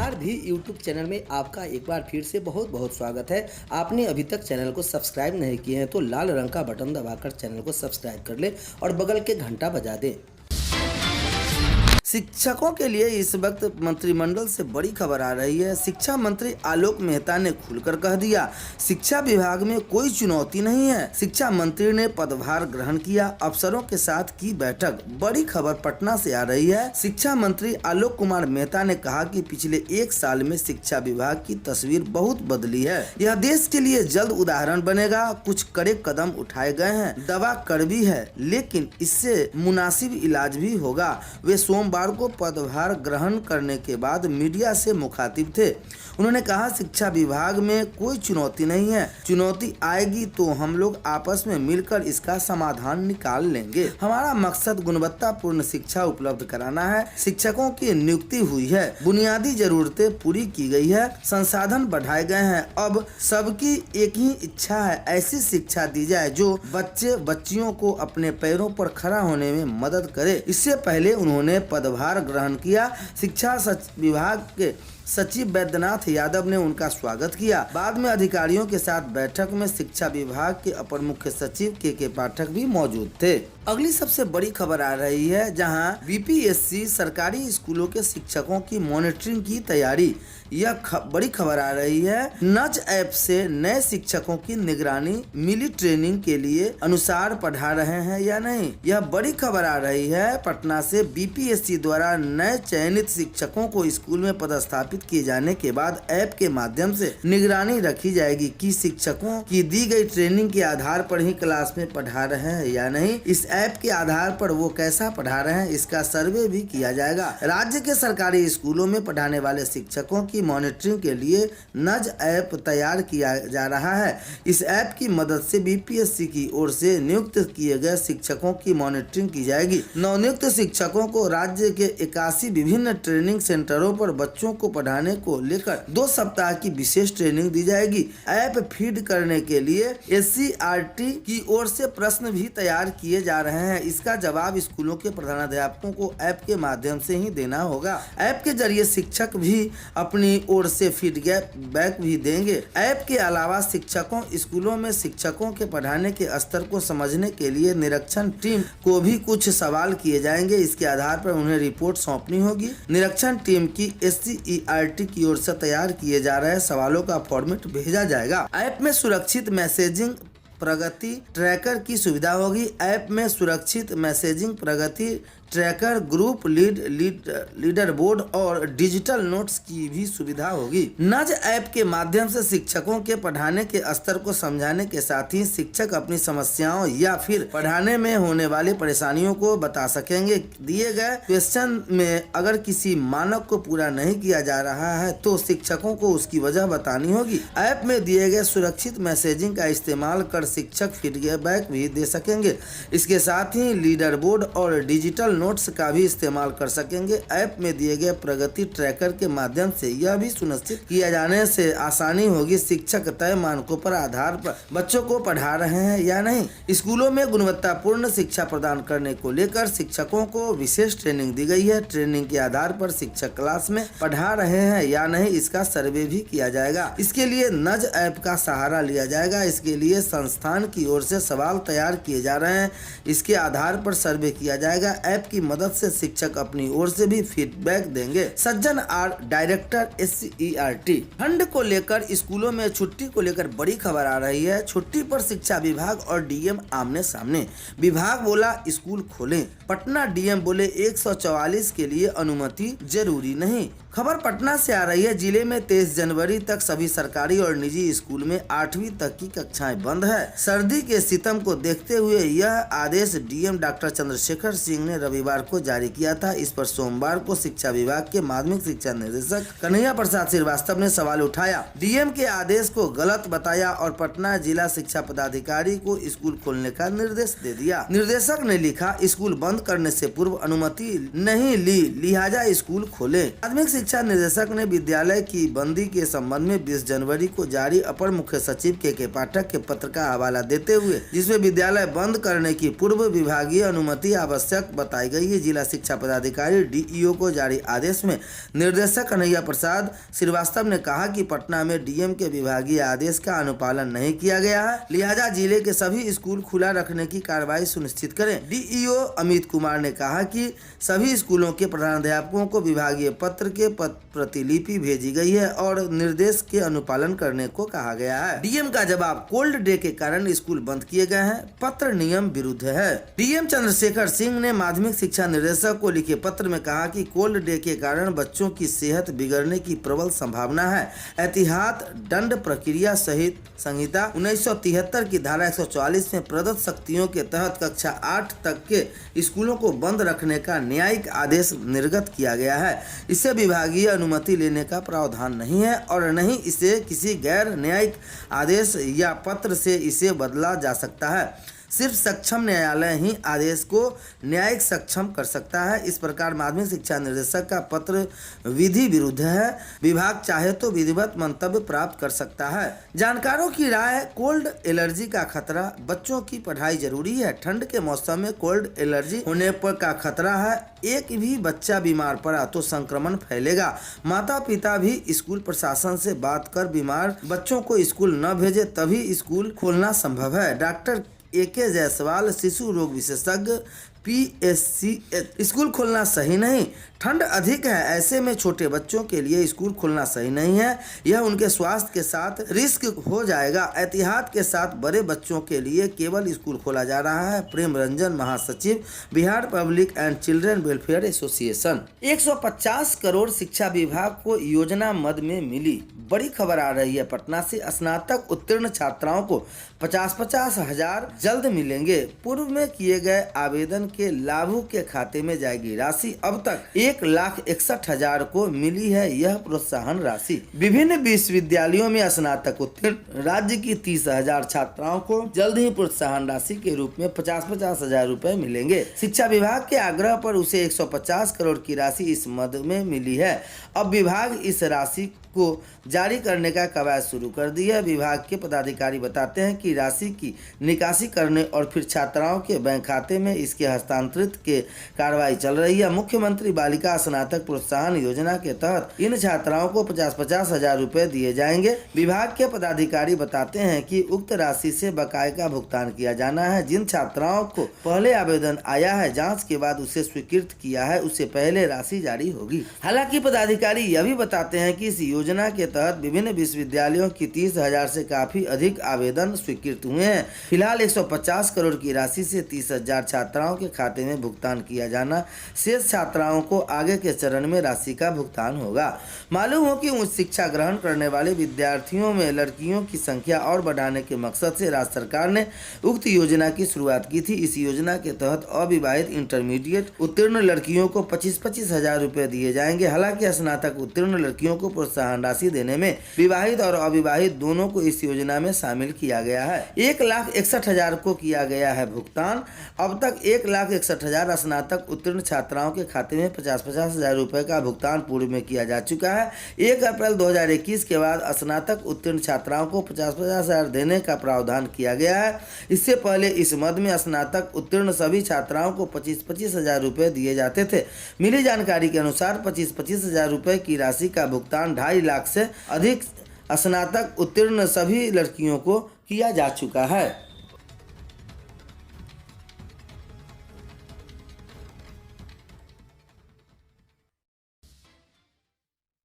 नमस्कार भी YouTube channel में आपका एक बार फिर से बहुत बहुत स्वागत है। आपने अभी तक चैनल को सब्सक्राइब नहीं किए हैं तो लाल रंग का बटन दबाकर चैनल को सब्सक्राइब कर ले और बगल के घंटा बजा दें। शिक्षकों के लिए इस वक्त मंत्रिमंडल से बड़ी खबर आ रही है। शिक्षा मंत्री आलोक मेहता ने खुलकर कह दिया, शिक्षा विभाग में कोई चुनौती नहीं है। शिक्षा मंत्री ने पदभार ग्रहण किया, अफसरों के साथ की बैठक। बड़ी खबर पटना से आ रही है। शिक्षा मंत्री आलोक कुमार मेहता ने कहा कि पिछले एक साल में शिक्षा विभाग की तस्वीर बहुत बदली है। यह देश के लिए जल्द उदाहरण बनेगा। कुछ कड़े कदम उठाए गए हैं, दवा कड़वी है लेकिन इससे मुनासिब इलाज भी होगा। वे सोमवार को पदभार ग्रहण करने के बाद मीडिया से मुखातिब थे। उन्होंने कहा, शिक्षा विभाग में कोई चुनौती नहीं है। चुनौती आएगी तो हम लोग आपस में मिलकर इसका समाधान निकाल लेंगे। हमारा मकसद गुणवत्तापूर्ण शिक्षा उपलब्ध कराना है। शिक्षकों की नियुक्ति हुई है, बुनियादी जरूरतें पूरी की गई है, संसाधन बढ़ाए गए हैं। अब सबकी एक ही इच्छा है, ऐसी शिक्षा दी जाए जो बच्चे बच्चियों को अपने पैरों पर खड़ा होने में मदद करे। इससे पहले उन्होंने पदभार ग्रहण किया। शिक्षा विभाग के सचिव वैद्यनाथ यादव ने उनका स्वागत किया। बाद में अधिकारियों के साथ बैठक में शिक्षा विभाग के अपर मुख्य सचिव के पाठक भी मौजूद थे। अगली सबसे बड़ी खबर आ रही है, जहां बीपीएससी सरकारी स्कूलों के शिक्षकों की मॉनिटरिंग की तैयारी। यह बड़ी खबर आ रही है। नज ऐप से नए शिक्षकों की निगरानी मिली ट्रेनिंग के लिए अनुसार पढ़ा रहे हैं या नहीं, यह बड़ी खबर आ रही है। पटना से बीपीएससी द्वारा नए चयनित शिक्षकों को स्कूल में पदस्थापित किए जाने के बाद ऐप के माध्यम से निगरानी रखी जाएगी कि शिक्षकों की दी गई ट्रेनिंग के आधार पर ही क्लास में पढ़ा रहे हैं या नहीं। इस ऐप के आधार पर वो कैसा पढ़ा रहे हैं, इसका सर्वे भी किया जाएगा। राज्य के सरकारी स्कूलों में पढ़ाने वाले शिक्षकों की मॉनिटरिंग के लिए नज ऐप तैयार किया जा रहा है। इस ऐप की मदद से बीपीएससी की ओर से नियुक्त किए गए शिक्षकों की मॉनिटरिंग की जाएगी। नवनियुक्त शिक्षकों को राज्य के 81 विभिन्न ट्रेनिंग सेंटरों पर बच्चों को पढ़ाने को लेकर 2 सप्ताह की विशेष ट्रेनिंग दी जाएगी। ऐप फीड करने के लिए एससीईआरटी की ओर से प्रश्न भी तैयार किए जा रहे हैं। इसका जवाब स्कूलों के प्रधानाध्यापकों को ऐप के माध्यम से ही देना होगा। ऐप के जरिए शिक्षक भी अपनी ओर से फीडबैक भी देंगे। ऐप के अलावा शिक्षकों स्कूलों में शिक्षकों के पढ़ाने के स्तर को समझने के लिए निरीक्षण टीम को भी कुछ सवाल किए जाएंगे। इसके आधार पर उन्हें रिपोर्ट सौंपनी होगी। निरीक्षण टीम की एससीईआरटी की ओर से तैयार किए जा रहे सवालों का फॉर्मेट भेजा जाएगा। ऐप में सुरक्षित मैसेजिंग प्रगति ट्रैकर की सुविधा होगी। ऐप में सुरक्षित मैसेजिंग प्रगति ट्रैकर, ग्रुप लीडर बोर्ड और डिजिटल नोट्स की भी सुविधा होगी। नज ऐप के माध्यम से शिक्षकों के पढ़ाने के स्तर को समझाने के साथ ही शिक्षक अपनी समस्याओं या फिर पढ़ाने में होने वाली परेशानियों को बता सकेंगे। दिए गए क्वेश्चन में अगर किसी मानक को पूरा नहीं किया जा रहा है तो शिक्षकों को उसकी वजह बतानी होगी। ऐप में दिए गए सुरक्षित मैसेजिंग का इस्तेमाल कर शिक्षक फीडबैक भी दे सकेंगे। इसके साथ ही लीडर बोर्ड और डिजिटल नोट्स का भी इस्तेमाल कर सकेंगे। ऐप में दिए गए प्रगति ट्रैकर के माध्यम से यह भी सुनिश्चित किया जाने से आसानी होगी शिक्षक तय मानकों पर आधार पर बच्चों को पढ़ा रहे हैं या नहीं। स्कूलों में गुणवत्तापूर्ण शिक्षा प्रदान करने को लेकर शिक्षकों को विशेष ट्रेनिंग दी गई है। ट्रेनिंग के आधार पर शिक्षक क्लास में पढ़ा रहे हैं या नहीं, इसका सर्वे भी किया जाएगा। इसके लिए नज ऐप का सहारा लिया जाएगा। इसके लिए संस्थान की ओर से सवाल तैयार किए जा रहे हैं। इसके आधार पर सर्वे किया जाएगा। ऐप की मदद से शिक्षक अपनी ओर से भी फीडबैक देंगे। सज्जन आर, डायरेक्टर एससीईआरटी। ठंड को लेकर स्कूलों में छुट्टी को लेकर बड़ी खबर आ रही है। छुट्टी पर शिक्षा विभाग और डीएम आमने सामने। विभाग बोला स्कूल खोलें, पटना डीएम बोले 144 के लिए अनुमति जरूरी नहीं। खबर पटना से आ रही है। जिले में 23 जनवरी तक सभी सरकारी और निजी स्कूल में 8वीं तक की कक्षाएं बंद है। सर्दी के सितम को देखते हुए यह आदेश डीएम डॉक्टर चंद्रशेखर सिंह ने रविवार को जारी किया था। इस पर सोमवार को शिक्षा विभाग के माध्यमिक शिक्षा निदेशक कन्हैया प्रसाद श्रीवास्तव ने सवाल उठाया। डीएम के आदेश को गलत बताया और पटना जिला शिक्षा पदाधिकारी को स्कूल खोलने का निर्देश दे दिया। निर्देशक ने लिखा, स्कूल बंद करने से पूर्व अनुमति नहीं ली, लिहाजा स्कूल खोले। माध्यमिक शिक्षा निदेशक ने विद्यालय की बंदी के संबंध में 20 जनवरी को जारी अपर मुख्य सचिव के पाठक के पत्र का हवाला देते हुए, जिसमें विद्यालय बंद करने की पूर्व विभागीय अनुमति आवश्यक बताई बताई गई है। जिला शिक्षा पदाधिकारी डीईओ को जारी आदेश में निर्देशक कन्हैया प्रसाद श्रीवास्तव ने कहा कि पटना में डीएम के विभागीय आदेश का अनुपालन नहीं किया गया है, लिहाजा जिले के सभी स्कूल खुला रखने की कार्रवाई सुनिश्चित करें। डीईओ अमित कुमार ने कहा कि सभी स्कूलों के प्रधानाध्यापकों को विभागीय पत्र के प्रतिलिपि भेजी गई है और निर्देश के अनुपालन करने को कहा गया है। डीएम का जवाब, कोल्ड डे के कारण स्कूल बंद किए गए हैं, पत्र नियम विरुद्ध है। डीएम चंद्रशेखर सिंह ने माध्यमिक शिक्षा निर्देशक को लिखे पत्र में कहा कि कोल्ड डे के कारण बच्चों की सेहत बिगड़ने की प्रबल संभावना है। एहतियात दंड प्रक्रिया सहित संहिता 1973 की धारा 144 में प्रदत्त शक्तियों के तहत कक्षा 8 तक के स्कूलों को बंद रखने का न्यायिक आदेश निर्गत किया गया है। इससे विभागीय अनुमति लेने का प्रावधान नहीं है और नहीं इसे किसी गैर न्यायिक आदेश या पत्र से इसे बदला जा सकता है। सिर्फ सक्षम न्यायालय ही आदेश को न्यायिक सक्षम कर सकता है। इस प्रकार माध्यमिक शिक्षा निर्देशक का पत्र विधि विरुद्ध है। विभाग चाहे तो विधिवत मंतव्य प्राप्त कर सकता है। जानकारों की राय, कोल्ड एलर्जी का खतरा, बच्चों की पढ़ाई जरूरी है। ठंड के मौसम में कोल्ड एलर्जी होने पर का खतरा है। एक भी बच्चा बीमार पड़ा तो संक्रमण फैलेगा। माता पिता भी स्कूल प्रशासन से बात कर बीमार बच्चों को स्कूल न भेजे, तभी स्कूल खोलना संभव है। डॉक्टर AK जायसवाल, शिशु रोग विशेषज्ञ, PSCH। स्कूल खोलना सही नहीं, ठंड अधिक है, ऐसे में छोटे बच्चों के लिए स्कूल खोलना सही नहीं है। यह उनके स्वास्थ्य के साथ रिस्क हो जाएगा। एहतियात के साथ बड़े बच्चों के लिए केवल स्कूल खोला जा रहा है। प्रेम रंजन, महासचिव, Bihar public and children welfare association. 150 crore शिक्षा विभाग को योजना मद में मिली। बड़ी खबर आ रही है पटना से। स्नातक उत्तीर्ण छात्राओं को 50-50 हजार जल्द मिलेंगे। पूर्व में किए गए आवेदन के लाभुक के खाते में जाएगी राशि। अब तक 1,61,000 को मिली है यह प्रोत्साहन राशि। विभिन्न विश्वविद्यालयों में स्नातक उत्तीर्ण राज्य की 30,000 छात्राओं को जल्द ही प्रोत्साहन राशि के रूप में 50-50 हजार रुपए मिलेंगे। शिक्षा विभाग के आग्रह पर उसे 150 करोड़ की राशि इस मद में मिली है। अब विभाग इस राशि को जारी करने का कवायद शुरू कर दी है। विभाग के पदाधिकारी बताते हैं कि राशि की निकासी करने और फिर छात्राओं के बैंक खाते में इसके हस्तांतरित के कार्रवाई चल रही है। मुख्यमंत्री बालिका स्नातक प्रोत्साहन योजना के तहत इन छात्राओं को 50-50 हजार रुपए दिए जाएंगे। विभाग के पदाधिकारी बताते हैं कि उक्त राशि से बकाये का भुगतान किया जाना है। जिन छात्राओं को पहले आवेदन आया है, जाँच के बाद उसे स्वीकृत किया है, उससे पहले राशि जारी होगी। हालांकि पदाधिकारी यह भी बताते हैं कि इस योजना के तहत विभिन्न विश्वविद्यालयों की 30,000 से काफी अधिक आवेदन स्वीकृत हुए हैं। फिलहाल 150 करोड़ की राशि से 30,000 छात्राओं के खाते में भुगतान किया जाना, शेष छात्राओं को आगे के चरण में राशि का भुगतान होगा। मालूम हो कि उच्च शिक्षा ग्रहण करने वाले विद्यार्थियों में लड़कियों की संख्या और बढ़ाने के मकसद से राज्य सरकार ने उक्त योजना की शुरुआत की थी। इस योजना के तहत अविवाहित इंटरमीडिएट उत्तीर्ण लड़कियों को 25-25 हजार रुपए दिए जाएंगे। हालांकि स्नातक उत्तीर्ण लड़कियों को प्रोत्साहन राशि देने में विवाहित और अविवाहित दोनों को इस योजना में शामिल किया गया है। 1,61,000 को किया गया है भुगतान। अब तक 1,61,000 स्नातक उत्तीर्ण छात्राओं के खाते में 50-50 हजार रुपए का भुगतान पूर्व में किया जा चुका है। 1 अप्रैल 2021 के बाद स्नातक उत्तीर्ण छात्राओं को 50-50 हजार देने का प्रावधान किया गया है। इससे पहले इस मद में स्नातक उत्तीर्ण सभी छात्राओं को 25-25 हजार रुपए दिए जाते थे। मिली जानकारी के अनुसार 25-25 हजार रुपए की राशि का भुगतान 2.5 लाख से अधिक स्नातक उत्तीर्ण सभी लड़कियों को किया जा चुका है।